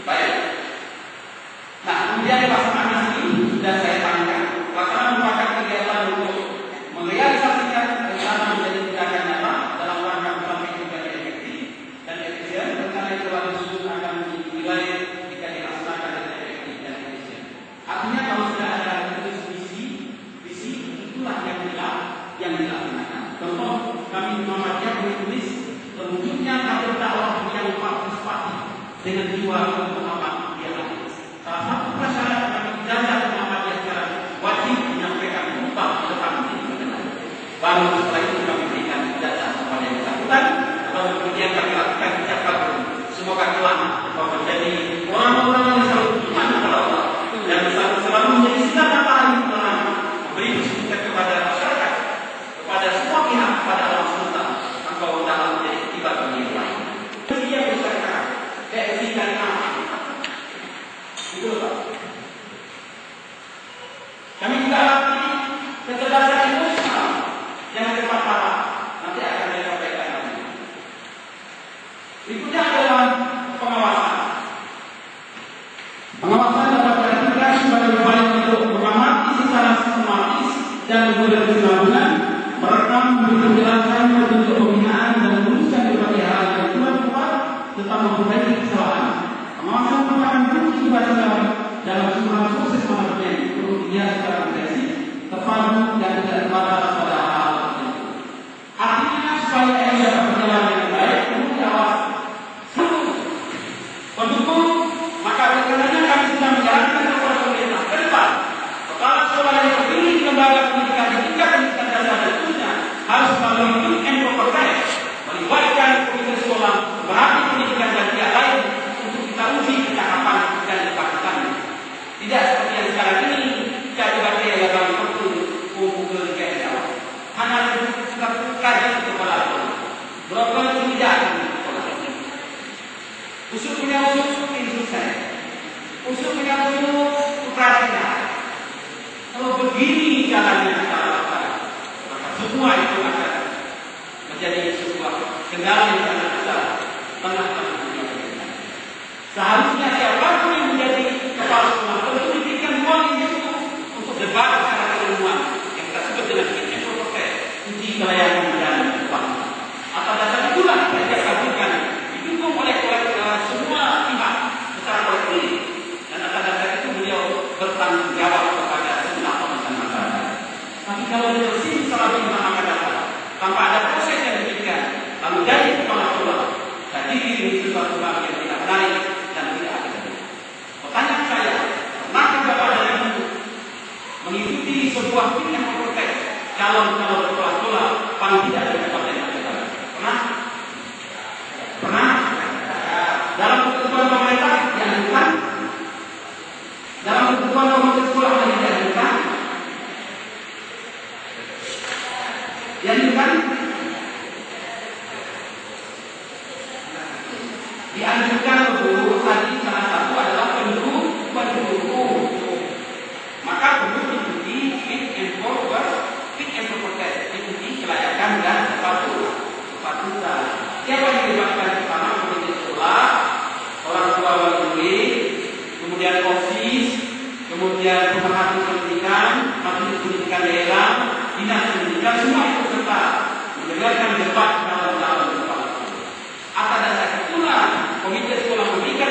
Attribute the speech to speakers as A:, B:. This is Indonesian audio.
A: Baik. Nah, kemudian pelaksanaan ini sudah saya tangkap. Pelaksanaan merupakan kegiatan untuk merealisasikan rencana menjadi tindakan nyata dalam rangka mencapai tujuan efektif dan efisien. Rencana itu langsung akan dinilai jika dilaksanakan dengan efektif dan efisien. Artinya kalau sudah ada visi itulah yang dilaksanakan. Contoh, kami Muhammadiyah menulis terwujudnya kader dakwah yang partisipatif dengan jiwa Muhammadiyah. Salah satu prasyarat kami ijazah Muhammadiyah secara wajib menyampaikan khutbah di depan ini. Baru setelah itu kami berikan ijazah kepada yang bersangkutan, lalu kemudian kami lakukan ucapan semoga kelak menjadi orang-orang yang selalu beriman kepada Allah dan selalu menjadi sinar matahari terang, memberi kesulitan kepada masyarakat, kepada semua pihak, kepada alam semesta, engkau dalam menjadi tiba bagi yang lain. Dia bersangka, keeksikan nama. Itu Pak. Kami juga latih kecerdasan emosional yang cepat parah. Nanti akan saya sampaikan lagi. Berikutnya adalah pengawasan. Pengawasan dapat diartikan sebagai upaya untuk mengamati secara sistematis dan berkesinambungan, merekam, menjelaskan bentuk pembinaan dan meluruskan berbagai hal yang kurang tepat serta memperbaiki kesalahan. Pengawasan merupakan kunci keberhasilan dalam semua proses manajemen perlu dilihat secara komprehensif, terpadu dan tidak terbatas pada hal tertentu. Artinya supaya ini dapat berjalan dengan baik perlu diawasi. Pendukung, maka rencananya kami sudah menjalankan kepada pemerintah ke depan. Kepala sekolah yang terpilih di lembaga pendidikan di tingkat pendidikan dasar dan khususnya harus melalui fit and proper test, melibatkan komite sekolah, berarti pendidikan dan pihak lain untuk kita uji kecakapan dan kepatutannya. Tidak seperti yang sekarang ini, tidak dibaca yang dalam waktu Google di awal. Hanya kita kaji kepala sekolah. Berapa kebijakan sekolah. Usul punya usul instruksi. Usul punya usul operasinya. Kalau begini jalannya secara lakukan, maka semua itu akan menjadi sebuah kendala yang sangat besar tengah-tengah dunia pendidikan. Seharusnya siapapun yang menjadi kepala sekolah perlu diberikan ruang yang cukup untuk debat secara keilmuan yang kita sebut dengan fit and proper test, uji kelayakan dan kepatutan. Atas dasar itulah saya kabulkan didukung oleh semua pihak secara kolektif dan atas dasar itu beliau bertanggung jawab kepada segenap lapisan masyarakat. Tapi kalau diusin secara bermakna dasar tanpa ada proses yang diberikan lalu jadi kepala sekolah, jadi ini sesuatu hal yang tidak menarik dan tidak akademik. Pertanyaan saya, pernah Bapak dan Ibu mengikuti sebuah fit and proper test calon-calon sekolah-sekolah paling tidak dari kabupaten Magetan? Pernah? Pernah? Dalam ketentuan pemerintah dianjurkan? Dalam ketentuan komite sekolah yang dianjurkan? Dianjurkan? Dianjurkan guru tadi salah satu adalah pendukung. Maka perlu diikuti fit and proper test, diikuti kelayakan dan kepatutan. Siapa yang dilibatkan pertama? Komite sekolah, orang tua wali murid, kemudian OSIS, kemudian pemerhati pendidikan, majelis pendidikan daerah, dinas pendidikan, semua ikut serta mendengarkan debat